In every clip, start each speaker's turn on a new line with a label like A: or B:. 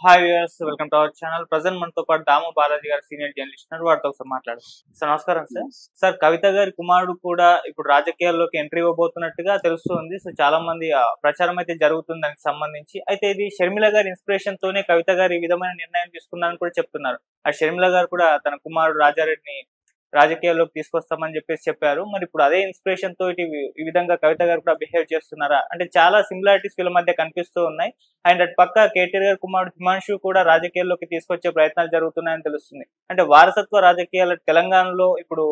A: Hi viewers, welcome to our channel. Present మనతో పాటు దాము బాలాజీ గారు సీనియర్ జర్నలిస్ట్ ఉన్నారు. వారితో ఒకసారి మాట్లాడు. సార్ నమస్కారం సార్. సార్, కవిత గారి కుమారుడు కూడా ఇప్పుడు రాజకీయాల్లోకి ఎంట్రీ ఇవ్వబోతున్నట్టుగా తెలుస్తుంది. సో చాలా మంది ప్రచారం అయితే జరుగుతుంది దానికి సంబంధించి. అయితే ఇది షర్మిల గారి ఇన్స్పిరేషన్ తోనే కవిత గారు ఈ విధమైన నిర్ణయం తీసుకున్నారని కూడా చెప్తున్నారు. ఆ షర్మిల గారు కూడా తన కుమారుడు రాజారెడ్డిని రాజకీయాల్లోకి తీసుకొస్తామని చెప్పారు. మరి ఇప్పుడు అదే ఇన్స్పిరేషన్ తో ఈ విధంగా కవిత గారు కూడా బిహేవ్ చేస్తున్నారా? అంటే చాలా సిమిలారిటీస్ వీళ్ళ మధ్య కనిపిస్తూ ఉన్నాయి. అండ్ అటు పక్క కేటీఆర్ గారి కుమారుడు హిమాంశు కూడా రాజకీయాల్లోకి తీసుకొచ్చే ప్రయత్నాలు జరుగుతున్నాయని తెలుస్తుంది. అంటే వారసత్వ రాజకీయాలు తెలంగాణలో ఇప్పుడు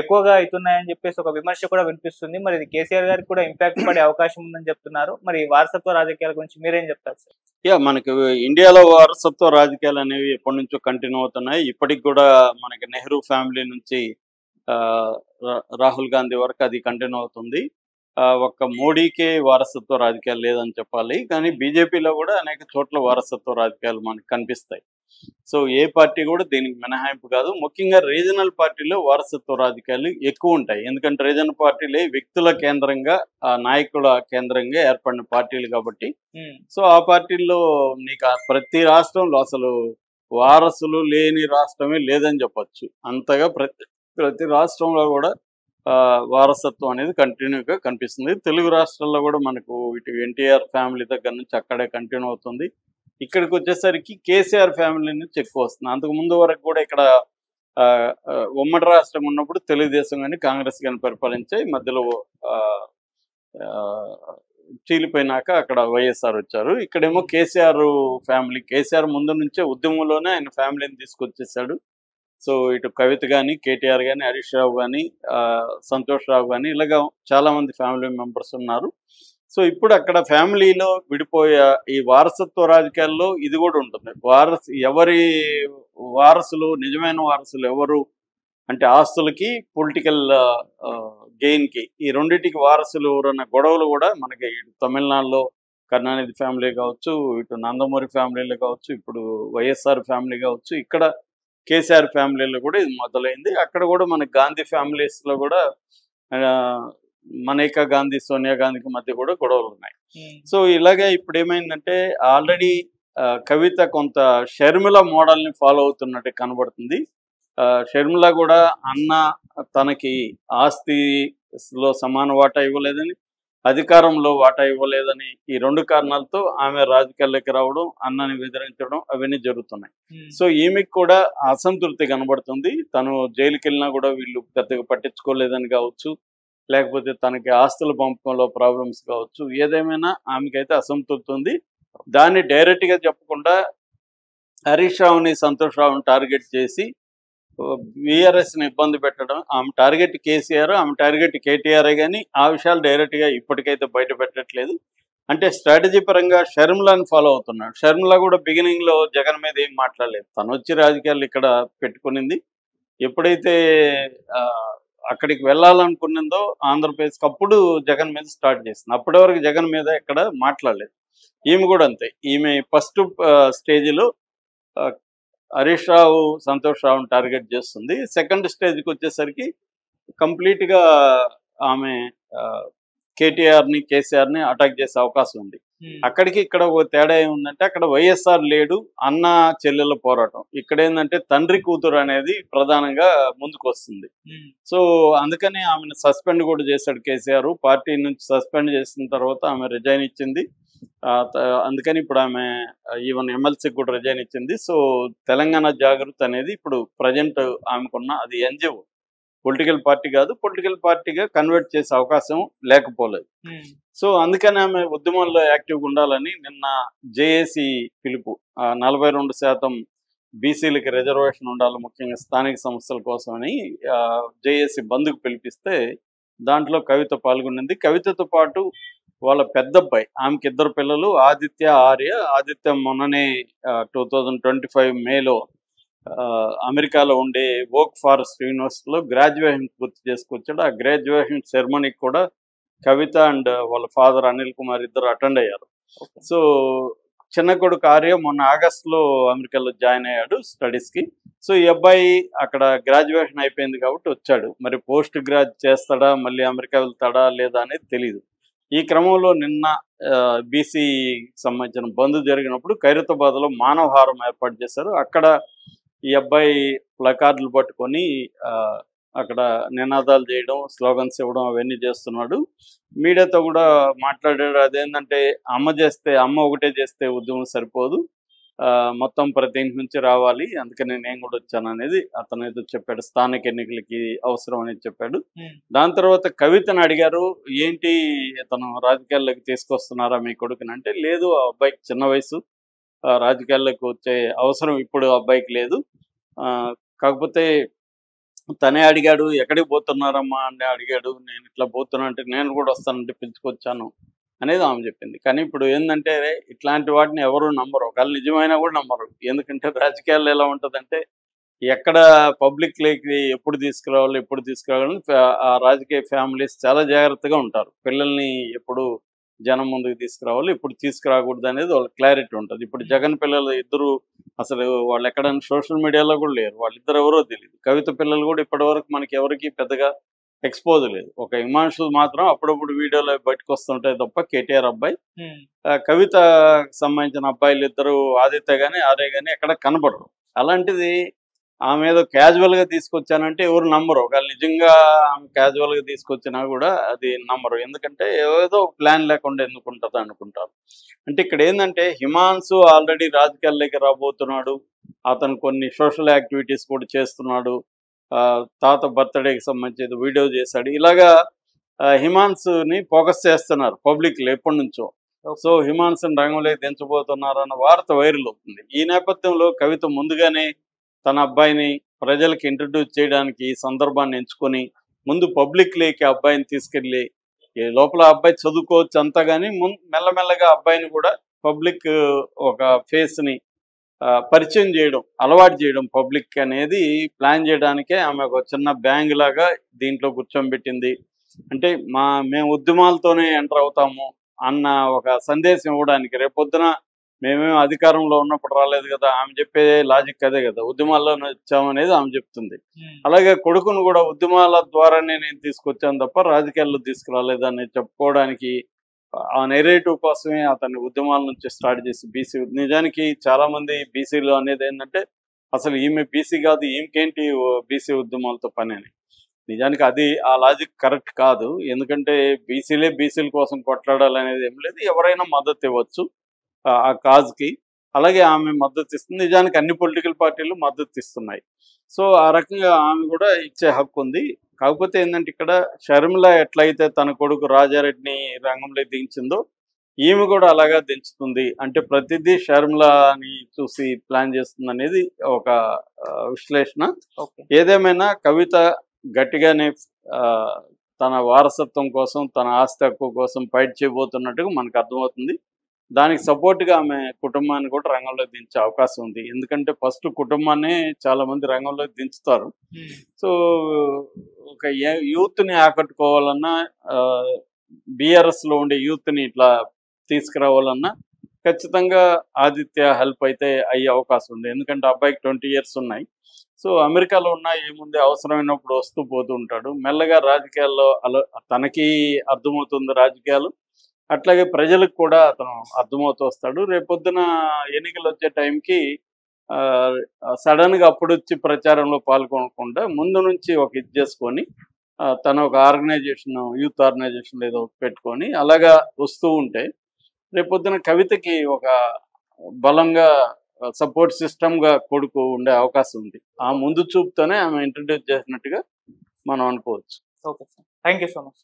A: ఎక్కువగా అవుతున్నాయని చెప్పేసి ఒక విమర్శ కూడా వినిపిస్తుంది. మరి ఇది కేసీఆర్ గారికి కూడా ఇంపాక్ట్ పడే అవకాశం ఉందని చెప్తున్నారు. మరి వారసత్వ రాజకీయాల గురించి మీరేం చెప్తారు సార్?
B: మనకి ఇండియాలో వారసత్వ రాజకీయాలు అనేవి ఎప్పటి నుంచో కంటిన్యూ అవుతున్నాయి. ఇప్పటికి కూడా మనకి నెహ్రూ ఫ్యామిలీ నుంచి రాహుల్ గాంధీ వరకు అది కంటిన్యూ అవుతుంది. ఒక్క మోడీకే వారసత్వ రాజకీయాలు లేదని చెప్పాలి. కానీ బీజేపీలో కూడా అనేక చోట్ల వారసత్వ రాజకీయాలు మనకు కనిపిస్తాయి. సో ఏ పార్టీ కూడా దీనికి మినహాయింపు కాదు. ముఖ్యంగా రీజనల్ పార్టీలో వారసత్వ రాజకీయాలు ఎక్కువ ఉంటాయి. ఎందుకంటే రీజనల్ పార్టీలే వ్యక్తుల కేంద్రంగా, నాయకుల కేంద్రంగా ఏర్పడిన పార్టీలు కాబట్టి. సో ఆ పార్టీల్లో నీకు ప్రతి రాష్ట్రంలో అసలు వారసులు లేని రాష్ట్రమే లేదని చెప్పొచ్చు. అంతగా ప్రతి రాష్ట్రంలో కూడా వారసత్వం అనేది కంటిన్యూగా కనిపిస్తుంది. తెలుగు రాష్ట్రాల్లో కూడా మనకు ఇటు ఎన్టీఆర్ ఫ్యామిలీ దగ్గర నుంచి అక్కడే కంటిన్యూ అవుతుంది. ఇక్కడికి వచ్చేసరికి కేసీఆర్ ఫ్యామిలీ నుంచి ఎక్కువ వస్తుంది. అంతకు ముందు వరకు కూడా ఇక్కడ ఉమ్మడి రాష్ట్రం ఉన్నప్పుడు తెలుగుదేశం కానీ కాంగ్రెస్ కానీ పరిపాలించాయి. మధ్యలో చీలిపోయినాక అక్కడ వైఎస్ఆర్ వచ్చారు. ఇక్కడేమో కేసీఆర్ ఫ్యామిలీ. కేసీఆర్ ముందు నుంచే ఉద్యమంలోనే ఆయన ఫ్యామిలీని తీసుకొచ్చేసాడు. సో ఇటు కవిత కానీ, కేటీఆర్ కానీ, హరీష్ రావు కానీ, సంతోష్ రావు కానీ, ఇలాగా చాలామంది ఫ్యామిలీ మెంబర్స్ ఉన్నారు. సో ఇప్పుడు అక్కడ ఫ్యామిలీలో విడిపోయే ఈ వారసత్వ రాజకీయాల్లో ఇది కూడా ఉంటుంది. ఎవరి వారసులు, నిజమైన వారసులు ఎవరు అంటే ఆస్తులకి, పొలిటికల్ గెయిన్కి, ఈ రెండింటికి వారసులు ఎవరన్న గొడవలు కూడా మనకి ఇటు తమిళనాడులో కరుణానిధి ఫ్యామిలీ కావచ్చు, ఇటు నందమూరి ఫ్యామిలీలో కావచ్చు, ఇప్పుడు వైఎస్ఆర్ ఫ్యామిలీ కావచ్చు, ఇక్కడ కేసీఆర్ ఫ్యామిలీలో కూడా ఇది మొదలైంది. అక్కడ కూడా మన గాంధీ ఫ్యామిలీస్లో కూడా మనీకా గాంధీ, సోనియా గాంధీకి మధ్య కూడా గొడవలు ఉన్నాయి. సో ఇలాగే ఇప్పుడు ఏమైందంటే ఆల్రెడీ కవిత కొంత షర్మిల మోడల్ని ఫాలో అవుతున్నట్టు కనబడుతుంది. షర్మిల కూడా అన్న తనకి ఆస్తిలో సమాన వాటా ఇవ్వలేదని, అధికారంలో వాటా ఇవ్వలేదని, ఈ రెండు కారణాలతో ఆమె రాజకీయాల్లోకి రావడం, అన్నని బెదిరించడం అవన్నీ జరుగుతున్నాయి. సో ఈమెకి కూడా అసంతృప్తి కనబడుతుంది. తను జైలుకి వెళ్ళినా కూడా వీళ్ళు పెద్దగా పట్టించుకోలేదని కావచ్చు, లేకపోతే తనకి ఆస్తుల పంపకంలో ప్రాబ్లమ్స్ కావచ్చు, ఏదేమైనా ఆమెకైతే అసంతృప్తి ఉంది. దాన్ని డైరెక్ట్గా చెప్పకుండా హరీష్ రావుని, సంతోష్ రావుని టార్గెట్ చేసి బీఆర్ఎస్ని ఇబ్బంది పెట్టడం. ఆమె టార్గెట్ కేసీఆర్, ఆమె టార్గెట్ కేటీఆర్ఏ, కానీ ఆ విషయాలు డైరెక్ట్గా ఇప్పటికైతే బయట పెట్టట్లేదు. అంటే స్ట్రాటజీ పరంగా షర్మిలాని ఫాలో అవుతున్నాడు. షర్మిల కూడా బిగినింగ్లో జగన్ మీద ఏం మాట్లాడలేదు. తను వచ్చి రాజకీయాలు ఇక్కడ పెట్టుకునింది. ఎప్పుడైతే అక్కడికి వెళ్ళాలనుకున్నదో ఆంధ్రప్రదేశ్కి, అప్పుడు జగన్ మీద స్టార్ట్ చేసింది. అప్పటి వరకు జగన్ మీద ఎక్కడ మాట్లాడలేదు. ఈమె కూడా అంతే. ఈమె ఫస్ట్ స్టేజ్లో హరీష్ రావు, సంతోష్ రావుని టార్గెట్ చేస్తుంది. సెకండ్ స్టేజ్కి వచ్చేసరికి కంప్లీట్గా ఆమె కేటీఆర్ని, కేసీఆర్ని అటాక్ చేసే అవకాశం ఉంది. అక్కడికి ఇక్కడ ఒక తేడా ఏముందంటే అక్కడ వైఎస్ఆర్ లేడు, అన్న చెల్లెల పోరాటం. ఇక్కడ ఏంటంటే తండ్రి కూతురు అనేది ప్రధానంగా ముందుకు వస్తుంది. సో అందుకని ఆమెను సస్పెండ్ కూడా చేశాడు కేసీఆర్. పార్టీ నుంచి సస్పెండ్ చేసిన తర్వాత ఆమె రిజైన్ ఇచ్చింది. అందుకని ఇప్పుడు ఆమె ఈవెన్ ఎమ్మెల్సీకి కూడా రిజైన్ ఇచ్చింది. సో తెలంగాణ జాగృతి అనేది ఇప్పుడు ప్రజెంట్ ఆమెకున్న అది ఎన్జిఓ, పొలిటికల్ పార్టీ కాదు. పొలిటికల్ పార్టీగా కన్వర్ట్ చేసే అవకాశం లేకపోలేదు. సో అందుకని ఆమె ఉద్యమంలో యాక్టివ్గా ఉండాలని నిన్న జేఏసీ పిలుపు, 42% బీసీలకి రిజర్వేషన్ ఉండాలి ముఖ్యంగా స్థానిక సంస్థల కోసమని జేఏసీ బంద్కు పిలిపిస్తే దాంట్లో కవిత పాల్గొనింది. కవితతో పాటు వాళ్ళ పెద్దబ్బాయి, ఆమెకి 2 పిల్లలు, ఆదిత్య, ఆర్య. ఆదిత్య మొన్ననే 2025 మేలో అమెరికాలో ఉండే ఓక్ ఫారెస్ట్ యూనివర్సిటీలో గ్రాడ్యుయేషన్ పూర్తి చేసుకొచ్చాడు. ఆ గ్రాడ్యుయేషన్ సెరమనీకి కూడా కవిత అండ్ వాళ్ళ ఫాదర్ అనిల్ కుమార్ ఇద్దరు అటెండ్ అయ్యారు. సో చిన్న కొడుకు ఆర్య మొన్న ఆగస్టులో అమెరికాలో జాయిన్ అయ్యాడు స్టడీస్కి. సో ఈ అబ్బాయి అక్కడ గ్రాడ్యుయేషన్ అయిపోయింది కాబట్టి వచ్చాడు. మరి పోస్ట్ గ్రాడ్ చేస్తాడా, మళ్ళీ అమెరికా వెళ్తాడా లేదా అనేది తెలియదు. ఈ క్రమంలో నిన్న బీసీ సంబంధించిన బంద్ జరిగినప్పుడు ఖైరతాబాద్లో మానవహారం ఏర్పాటు చేశారు. అక్కడ ఈ అబ్బాయి ప్లకార్డులు పట్టుకొని అక్కడ నినాదాలు చేయడం, స్లోగన్స్ ఇవ్వడం అవన్నీ చేస్తున్నాడు. మీడియాతో కూడా మాట్లాడాడు. అదేంటంటే అమ్మ ఒకటే చేస్తే ఉద్యమం సరిపోదు, మొత్తం ప్రతి ఇంటి నుంచి రావాలి, అందుకని నేను కూడా వచ్చాను అనేది అతను ఏదో చెప్పాడు. స్థానిక ఎన్నికలకి అవసరం అనేది చెప్పాడు. దాని తర్వాత కవితను అడిగారు, ఏంటి అతను రాజకీయాల్లోకి తీసుకొస్తున్నారా మీ కొడుకుని అంటే, లేదు ఆ అబ్బాయికి చిన్న వయసు, రాజకీయాల్లోకి వచ్చే అవసరం ఇప్పుడు అబ్బాయికి లేదు, కాకపోతే తనే అడిగాడు ఎక్కడికి పోతున్నారమ్మా అని అడిగాడు. నేను ఇట్లా పోతున్నా అంటే నేను కూడా వస్తానంటే పిలుచుకొచ్చాను అనేది ఆమె చెప్పింది. కానీ ఇప్పుడు ఏంటంటే ఇట్లాంటి వాటిని ఎవరు నమ్మరు, ఒకవేళ నిజమైనా కూడా నమ్మరు. ఎందుకంటే రాజకీయాల్లో ఎలా ఉంటుందంటే ఎక్కడ పబ్లిక్లోకి ఎప్పుడు తీసుకురావాలి ఆ రాజకీయ ఫ్యామిలీస్ చాలా జాగ్రత్తగా ఉంటారు. పిల్లల్ని ఎప్పుడు జనం ముందుకు తీసుకురావాలి, ఇప్పుడు తీసుకురాకూడదు అనేది వాళ్ళకి క్లారిటీ ఉంటుంది. ఇప్పుడు జగన్ పిల్లలు ఇద్దరు అసలు వాళ్ళు ఎక్కడైనా సోషల్ మీడియాలో కూడా లేరు, వాళ్ళిద్దరు ఎవరో తెలియదు. కవిత పిల్లలు కూడా ఇప్పటివరకు మనకి ఎవరికి పెద్దగా ఎక్స్పోజ్ లేదు. ఒక హిమాంశు మాత్రం అప్పుడప్పుడు వీడియోలో బయటకు వస్తుంటాయి తప్ప, కేటీఆర్ అబ్బాయి, కవిత సంబంధించిన అబ్బాయిలు ఇద్దరు ఆదిత్య కానీ ఆర్య కానీ ఎక్కడ కనబడరు. అలాంటిది ఆమె ఏదో క్యాజువల్గా తీసుకొచ్చానంటే ఎవరు నమ్మరు. ఒకవేళ నిజంగా ఆమె క్యాజువల్గా తీసుకొచ్చినా కూడా అది నమ్మరు. ఎందుకంటే ఏదో ప్లాన్ లేకుండా ఎందుకు ఉంటుంది అనుకుంటారు. అంటే ఇక్కడ ఏంటంటే హిమాంశు ఆల్రెడీ రాజకీయాల్లోకి రాబోతున్నాడు, అతను కొన్ని సోషల్ యాక్టివిటీస్ కూడా చేస్తున్నాడు, తాత బర్త్డేకి సంబంధించి వీడియో చేశాడు. ఇలాగా హిమాంశుని ఫోకస్ చేస్తున్నారు పబ్లిక్లో ఎప్పటి నుంచో. సో హిమాంశుని రంగంలోకి దించబోతున్నారన్న వార్త వైరల్ అవుతుంది. ఈ నేపథ్యంలో కవిత ముందుగానే తన అబ్బాయిని ప్రజలకు ఇంట్రడ్యూస్ చేయడానికి ఈ సందర్భాన్ని ఎంచుకొని ముందు పబ్లిక్లోకి అబ్బాయిని తీసుకెళ్ళి లోపల అబ్బాయి చదువుకోవచ్చు అంతా, కానీ మెల్లమెల్లగా అబ్బాయిని కూడా పబ్లిక్ ఒక ఫేస్ని పరిచయం చేయడం, అలవాటు చేయడం పబ్లిక్ అనేది ప్లాన్ చేయడానికే ఆమె ఒక చిన్న బ్యాంగ్ లాగా దీంట్లో కూర్చోబెట్టింది. అంటే మేము ఉద్యమాలతోనే ఎంటర్ అవుతాము అన్న ఒక సందేశం ఇవ్వడానికి. రేపొద్దున మేమేం అధికారంలో ఉన్నప్పుడు రాలేదు కదా, ఆమె చెప్పే లాజిక్ అదే కదా, ఉద్యమాల్లోనే వచ్చామనేది ఆమె చెప్తుంది. అలాగే కొడుకును కూడా ఉద్యమాల ద్వారానే నేను తీసుకొచ్చాను తప్ప రాజకీయాల్లో తీసుకురాలేదని చెప్పుకోవడానికి ఆ నెరేటివ్ కోసమే అతన్ని ఉద్యమాల నుంచి స్టార్ట్ చేసి బీసీ. నిజానికి చాలా మంది బీసీలు అనేది ఏంటంటే అసలు ఈమె బీసీ కాదు, ఈమెకేంటి బీసీ ఉద్యమాలతో పని అని. నిజానికి అది ఆ లాజిక్ కరెక్ట్ కాదు. ఎందుకంటే బీసీల కోసం కొట్లాడాలనేది ఏం లేదు, ఎవరైనా మద్దతు ఇవ్వచ్చు ఆ కాజ్కి. అలాగే ఆమె మద్దతు ఇస్తుంది. నిజానికి అన్ని పొలిటికల్ పార్టీలు మద్దతు ఇస్తున్నాయి. సో ఆ రకంగా ఆమె కూడా ఇచ్చే హక్కు ఉంది. కాకపోతే ఏంటంటే ఇక్కడ షర్మిల ఎట్లయితే తన కొడుకు రాజారెడ్డిని రంగంలో దించిందో ఈమె కూడా అలాగా దించుతుంది. అంటే ప్రతిదీ షర్మిలని చూసి ప్లాన్ చేస్తుంది అనేది ఒక విశ్లేషణ. ఏదేమైనా కవిత గట్టిగానే తన వారసత్వం కోసం, తన ఆస్తి హక్కు కోసం ఫైట్ చేయబోతున్నట్టుగా మనకు అర్థమవుతుంది. దానికి సపోర్ట్గా ఆమె కుటుంబాన్ని కూడా రంగంలో దించే అవకాశం ఉంది. ఎందుకంటే ఫస్ట్ కుటుంబాన్ని చాలా మంది రంగంలో దించుతారు. సో ఒక యూత్ని ఆకట్టుకోవాలన్నా, బీఆర్ఎస్లో ఉండే యూత్ని ఇట్లా తీసుకురావాలన్నా ఖచ్చితంగా ఆదిత్య హెల్ప్ అయితే అయ్యే అవకాశం ఉంది. ఎందుకంటే అబ్బాయికి 20 years ఉన్నాయి. సో అమెరికాలో ఉన్న ఏముంది, అవసరమైనప్పుడు వస్తూ పోతూ ఉంటాడు. మెల్లగా రాజకీయాల్లో తనకి అర్థమవుతుంది రాజకీయాలు, అట్లాగే ప్రజలకు కూడా అతను అర్థమవుతూ వస్తాడు. రేపొద్దున ఎన్నికలు వచ్చే టైంకి సడన్గా అప్పుడు వచ్చి ప్రచారంలో పాల్గొనకుండా ముందు నుంచి ఒక ఇది చేసుకొని తన ఒక ఆర్గనైజేషన్, యూత్ ఆర్గనైజేషన్ ఏదో పెట్టుకొని అలాగా వస్తూ ఉంటే రేపొద్దున కవితకి ఒక బలంగా సపోర్ట్ సిస్టమ్గా కొడుకు ఉండే అవకాశం ఉంది. ఆ ముందు చూపుతోనే ఆమె ఇంట్రడ్యూస్ చేసినట్టుగా మనం అనుకోవచ్చు.
A: Okay sir, thank you so much.